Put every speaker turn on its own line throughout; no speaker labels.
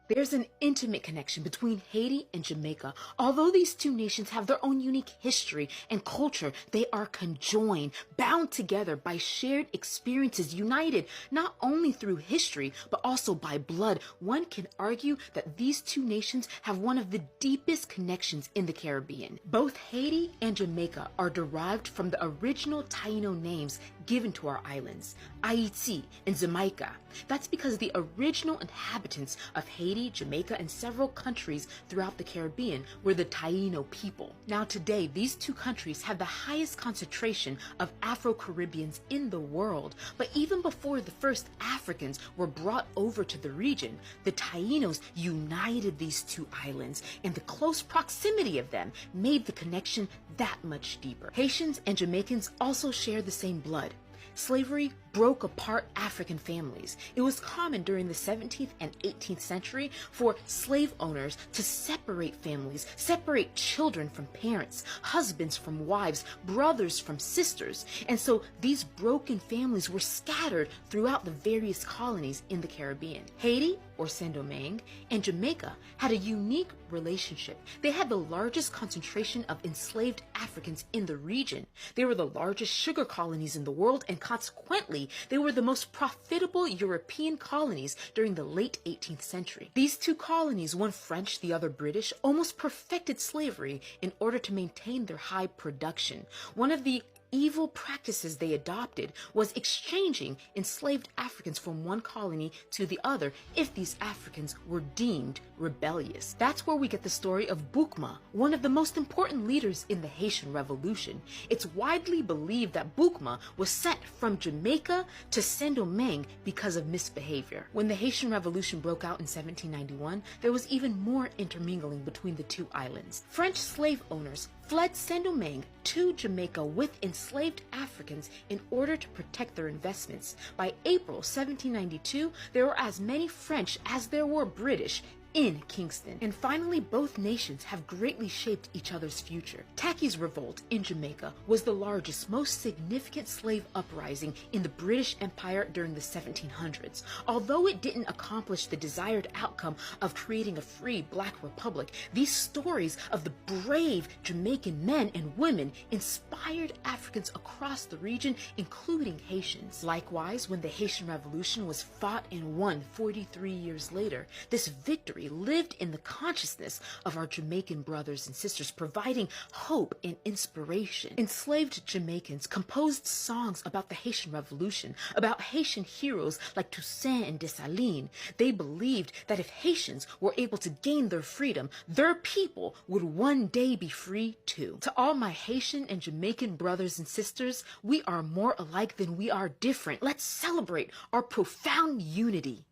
There's an intimate connection between Haiti and Jamaica. Although these two nations have their own unique history and culture, they are conjoined, bound together by shared experiences, united not only through history, but also by blood. One can argue that these two nations have one of the deepest connections in the Caribbean. Both Haiti and Jamaica are derived from the original Taino names given to our islands, Haiti and Jamaica. That's because the original inhabitants of Haiti, Jamaica, and several countries throughout the Caribbean were the Taino people. Now today, these two countries have the highest concentration of Afro-Caribbeans in the world. But even before the first Africans were brought over to the region, the Tainos united these two islands, and the close proximity of them made the connection that much deeper. Haitians and Jamaicans also share the same blood. Slavery broke apart African families. It was common during the 17th and 18th century for slave owners to separate families, separate children from parents, husbands from wives, brothers from sisters. And so these broken families were scattered throughout the various colonies in the Caribbean. Haiti, or Saint-Domingue, and Jamaica had a unique relationship. They had the largest concentration of enslaved Africans in the region. They were the largest sugar colonies in the world, and consequently, they were the most profitable European colonies during the late 18th century. These two colonies, one French, the other British, almost perfected slavery in order to maintain their high production. One of the evil practices they adopted was exchanging enslaved Africans from one colony to the other if these Africans were deemed rebellious. That's where we get the story of Boukma, one of the most important leaders in the Haitian Revolution. It's widely believed that Boukma was sent from Jamaica to Saint-Domingue because of misbehavior. When the Haitian Revolution broke out in 1791, there was even more intermingling between the two islands. French slave owners fled Saint-Domingue to Jamaica with enslaved Africans in order to protect their investments. By April 1792, there were as many French as there were British in Kingston. And finally, both nations have greatly shaped each other's future. Tacky's Revolt in Jamaica was the largest, most significant slave uprising in the British Empire during the 1700s. Although it didn't accomplish the desired outcome of creating a free Black republic, these stories of the brave Jamaican men and women inspired Africans across the region, including Haitians. Likewise, when the Haitian Revolution was fought and won 43 years later, this victory lived in the consciousness of our Jamaican brothers and sisters, providing hope and inspiration. Enslaved Jamaicans composed songs about the Haitian Revolution, about Haitian heroes like Toussaint and Dessalines. They believed that if Haitians were able to gain their freedom, their people would one day be free too. To all my Haitian and Jamaican brothers and sisters, we are more alike than we are different. Let's celebrate our profound unity.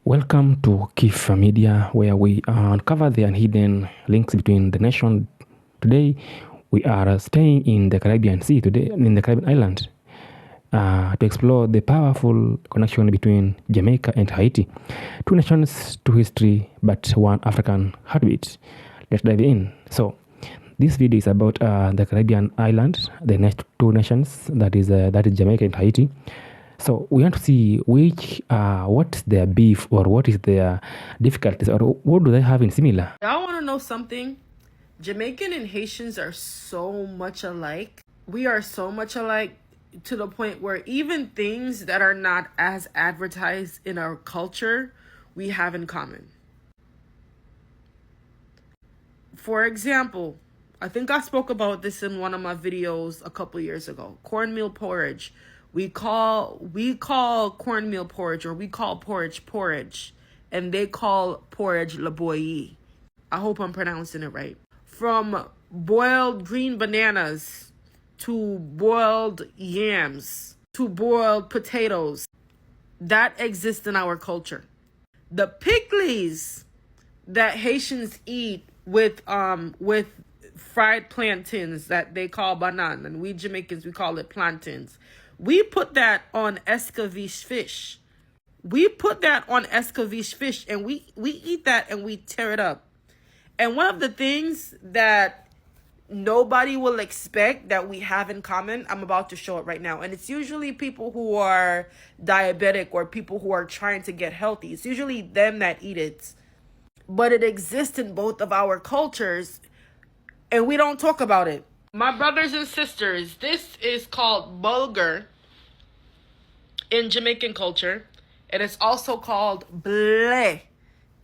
Welcome to Kifa Media, where we uncover the hidden links between the nation. Today, we are staying in the Caribbean Sea, today in the Caribbean island, to explore the powerful connection between Jamaica and Haiti. Two nations, two history, but one African heartbeat. Let's dive in. So, this video is about the Caribbean island, the next two nations, that is Jamaica and Haiti. So we want to see what's their beef, or what is their difficulties, or what do they have in similar.
Y'all want to know something? Jamaican and Haitians are so much alike. We are so much alike to the point where even things that are not as advertised in our culture, we have in common. For example, I think I spoke about this in one of my videos a couple years ago. Cornmeal porridge. We call cornmeal porridge, or we call porridge, and they call porridge laboyi. I hope I'm pronouncing it right. From boiled green bananas to boiled yams to boiled potatoes, that exists in our culture. The pickles that Haitians eat with fried plantains that they call banana, and we Jamaicans, we call it plantains. We put that on escabeche fish. And we eat that and we tear it up. And one of the things that nobody will expect that we have in common, I'm about to show it right now. And it's usually people who are diabetic or people who are trying to get healthy. It's usually them that eat it. but it exists in both of our cultures, and we don't talk about it. My brothers and sisters, this is called bulgur in Jamaican culture, and it's also called blé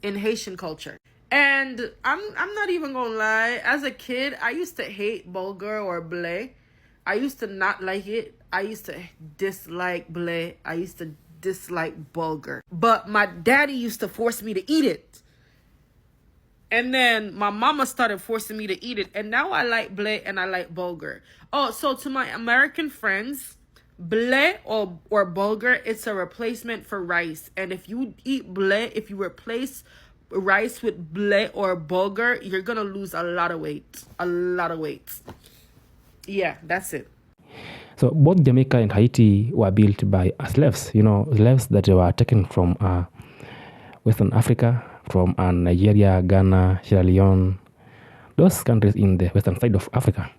in Haitian culture. And I'm not even gonna lie, as a kid, I used to hate bulgur or blé. I used to not like it. I used to dislike blé. I used to dislike bulgur. But my daddy used to force me to eat it. And then my mama started forcing me to eat it. And now I like blé and I like bulgur. Oh, so to my American friends, blé or bulgur, it's a replacement for rice. And if you eat blé, if you replace rice with blé or bulgur, you're gonna lose a lot of weight. A lot of weight. Yeah, that's it.
So both Jamaica and Haiti were built by slaves, slaves that were taken from Western Africa, from Nigeria, Ghana, Sierra Leone, those countries in the western side of Africa.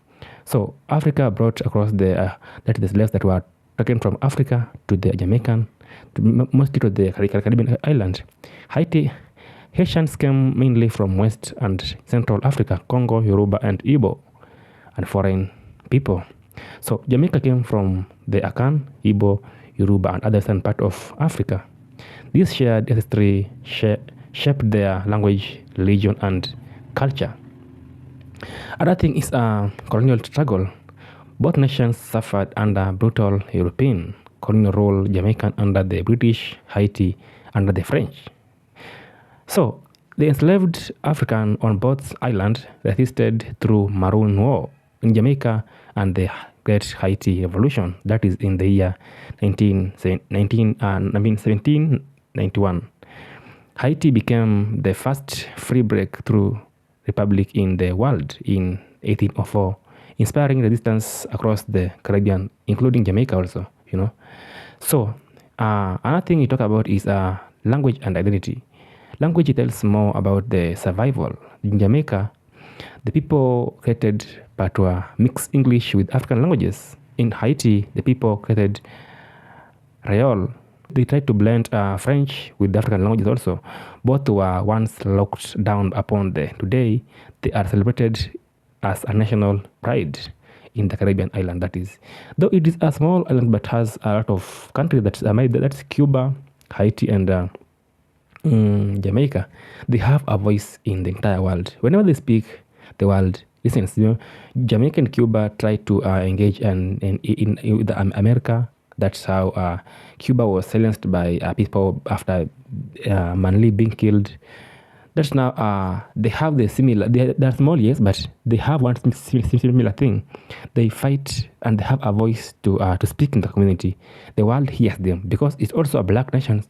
So Africa brought across the slaves that were taken from Africa to the Jamaican, mostly to the Caribbean island. Haitians came mainly from West and Central Africa, Congo, Yoruba, and Igbo, and foreign people. So Jamaica came from the Akan, Igbo, Yoruba, and other southern part of Africa. This shared ancestry shaped their language, religion, and culture. Other thing is a colonial struggle. Both nations suffered under brutal European colonial rule, Jamaican under the British, Haiti under the French. So the enslaved African on both islands resisted through Maroon War in Jamaica and the Great Haiti Revolution, that is in the year 1791. Haiti became the first free breakthrough republic in the world in 1804, inspiring resistance across the Caribbean, including Jamaica also, So another thing you talk about is language and identity. Language tells more about the survival. In Jamaica, the people created Patois, mixed English with African languages. In Haiti, the people created Kreyòl. They tried to blend French with the African languages also. Both were once locked down upon today. They are celebrated as a national pride in the Caribbean island, that is. Though it is a small island but has a lot of countries that's made, that's Cuba, Haiti, and Jamaica. They have a voice in the entire world. Whenever they speak, the world listens. Jamaica and Cuba try to engage in America. That's how Cuba was silenced by people after Manly being killed. That's now they have the similar. They're small, yes, but they have one similar thing. They fight and they have a voice to speak in the community. The world hears them because it's also a black nation.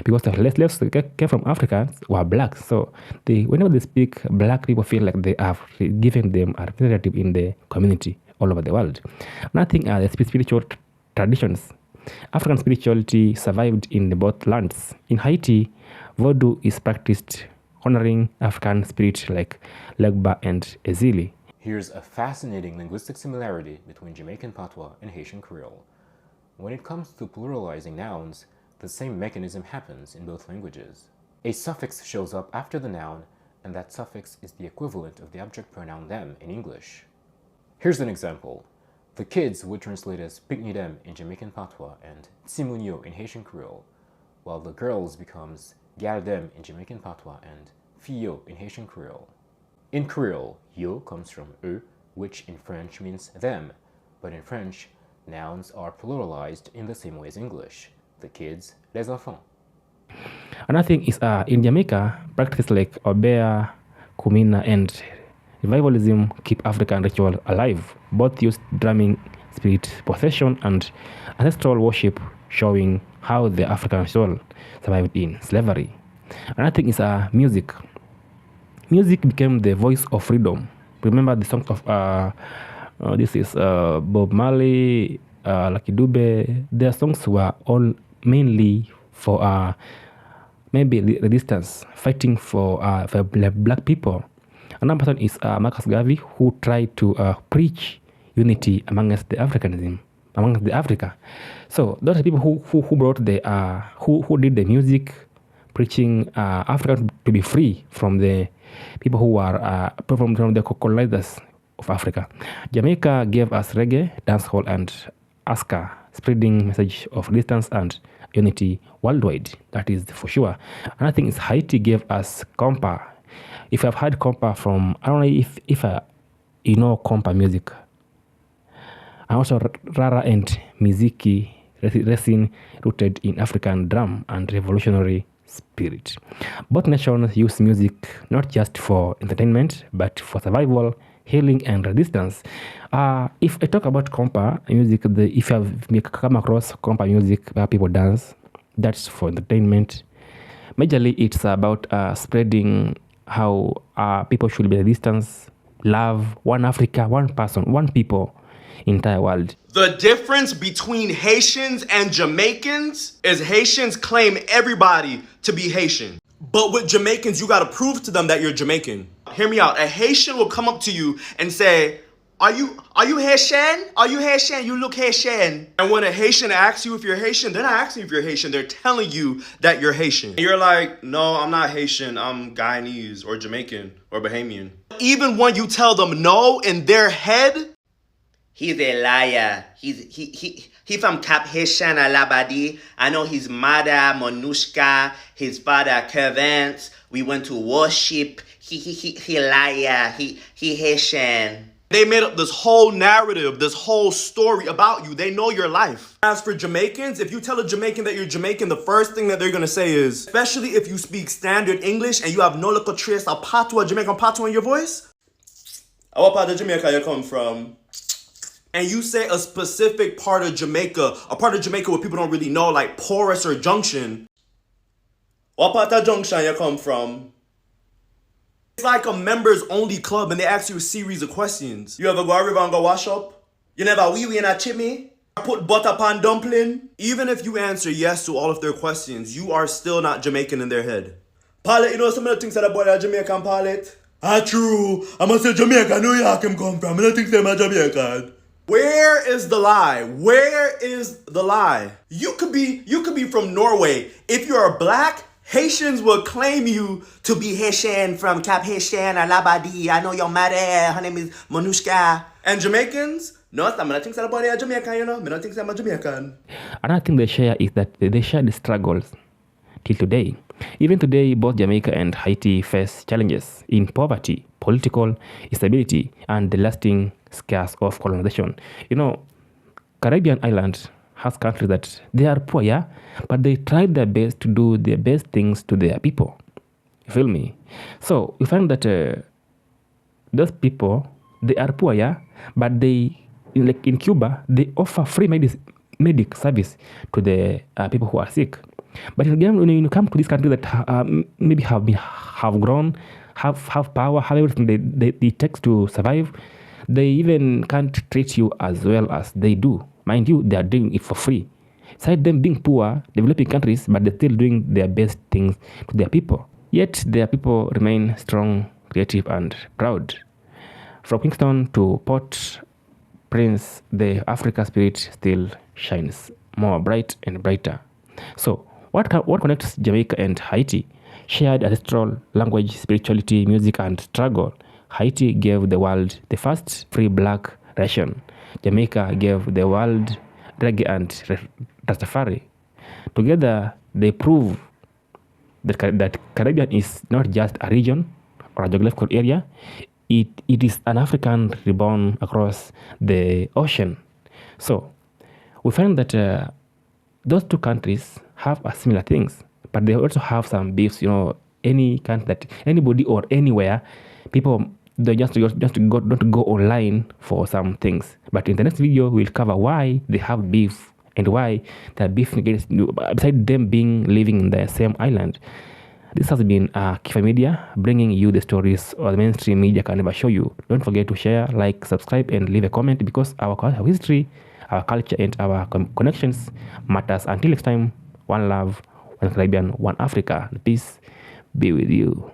Because the slaves that came from Africa were black. So whenever they speak, black people feel like they have given them a representative in the community all over the world. Nothing the spiritual traditions. African spirituality survived in both lands. In Haiti, Vodou is practiced, honoring African spirits like Legba and Ezili.
Here's a fascinating linguistic similarity between Jamaican Patois and Haitian Creole. When it comes to pluralizing nouns, the same mechanism happens in both languages. A suffix shows up after the noun, and that suffix is the equivalent of the object pronoun them in English. Here's an example. The kids would translate as Picni dem in Jamaican Patois and Tsimunyo in Haitian Creole, while the girls becomes Gal dem in Jamaican Patois and Fio in Haitian Creole. In Creole, yo comes from eux, which in French means them, but in French, nouns are pluralized in the same way as English. The kids, les enfants.
Another thing is in Jamaica, practices like Obeah, Kumina, and revivalism keep African ritual alive. Both use drumming, spirit possession, and ancestral worship, showing how the African soul survived in slavery. Another thing is music. Music became the voice of freedom. Remember the songs of this is Bob Marley, Lucky Dube. Their songs were all mainly for maybe resistance, fighting for black people. Another person is Marcus Garvey, who tried to preach unity amongst the Africanism, amongst the Africa. So those are people who brought who did the music, preaching Africa to be free from the people who are from the colonizers of Africa. Jamaica gave us reggae, dancehall, and aska, spreading message of distance and unity worldwide. That is for sure. Another thing is Haiti gave us compa. If I've heard compa from, I don't know if you know compa music. And also Rara and Miziki, racing rooted in African drum and revolutionary spirit. Both nations use music not just for entertainment, but for survival, healing, and resistance. If I talk about compa music, if you have come across compa music where people dance, that's for entertainment. Majorly, it's about spreading how people should be resistance, love, one Africa, one person, one people, entire world.
The difference between Haitians and Jamaicans is Haitians claim everybody to be Haitian. But with Jamaicans, you gotta prove to them that you're Jamaican. Hear me out. A Haitian will come up to you and say, Are you Haitian? Are you Haitian? You look Haitian. And when a Haitian asks you if you're Haitian, they're not asking you if you're Haitian. They're telling you that you're Haitian. And you're like, no, I'm not Haitian. I'm Guyanese or Jamaican or Bahamian. Even when you tell them no in their head, he's a liar. He from Cap Haitian Alabadi. I know his mother, Monushka, his father, Kevance. We went to worship. He liar. He Haitian. They made up this whole narrative, this whole story about you. They know your life. As for Jamaicans, if you tell a Jamaican that you're Jamaican, the first thing that they're gonna say is, especially if you speak standard English and you have no little trace of patois, Jamaican patois in your voice. What part of Jamaica you come from? And you say a specific part of Jamaica, a part of Jamaica where people don't really know, like Porus or Junction. What part of Junction you come from? It's like a members only club and they ask you a series of questions. You ever go a river and go wash up? You never wee in a chimney? Put butter upon dumpling? Even if you answer yes to all of their questions, you are still not Jamaican in their head. Pilot, you know some of the things that boy are Jamaican, Pilot? True. I must say Jamaica, New York him come from. I don't think they're Jamaican. Where is the lie? Where is the lie? You could be from Norway. If you're black, Haitians will claim you to be Haitian from Cap Haitian or Labadi. I know your mother. Her name is Monushka. And Jamaicans? No, I'm not think about it. Jamaican, you know. I don't think I'm Jamaican.
Another thing they share is that they share the struggles till today. Even today, both Jamaica and Haiti face challenges in poverty, political instability, and the lasting scars of colonization. You know, Caribbean islands has countries that they are poor, yeah, but they try their best to do their best things to their people. You feel me? So you find that those people, they are poor, yeah, but they, like in Cuba, they offer free medic service to the people who are sick. But again, when you come to these countries that maybe have grown, have power, have everything they take to survive, they even can't treat you as well as they do. Mind you, they are doing it for free. Aside them being poor, developing countries, but they're still doing their best things to their people. Yet their people remain strong, creative, and proud. From Kingston to Port Prince, the Africa spirit still shines more bright and brighter. So, what connects Jamaica and Haiti? Shared ancestral language, spirituality, music, and struggle. Haiti gave the world the first free black ration. Jamaica gave the world reggae and Rastafari. Together, they prove that Caribbean is not just a region or a geographical area. It is an African reborn across the ocean. So, we find that those two countries have similar things, but they also have some beefs. You know, any country that anybody or anywhere, people they just don't go online for some things. But in the next video, we'll cover why they have beef and why that beef against, beside them living in the same island. This has been Kifa Media, bringing you the stories or the mainstream media can never show you. Don't forget to share, like, subscribe, and leave a comment because our history, our culture, and our connections matters. Until next time, one love, one Caribbean, one Africa. Peace be with you.